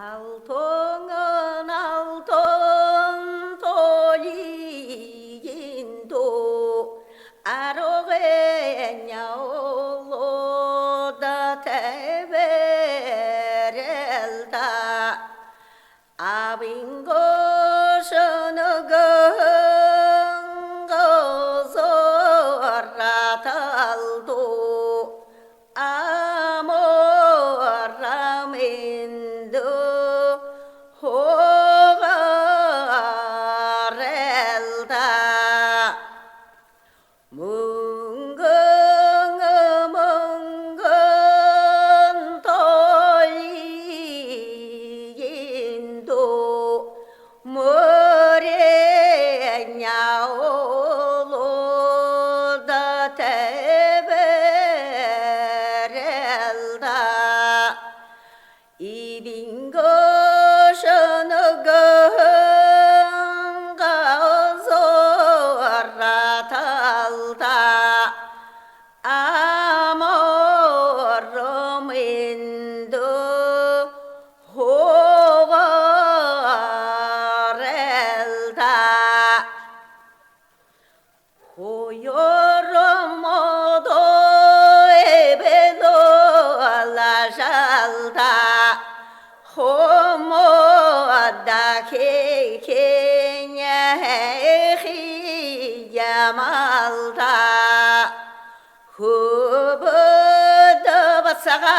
Altın altın tolindo arogenya da teberelda abingo şunugın amorramendo hogarelda mungın toyindo morenya da teberelda ibingo şunugın gazorratalda amorromendo hogarelda hoyoromodo ebedo la jalda homo da kenya yamalda hubu da basaga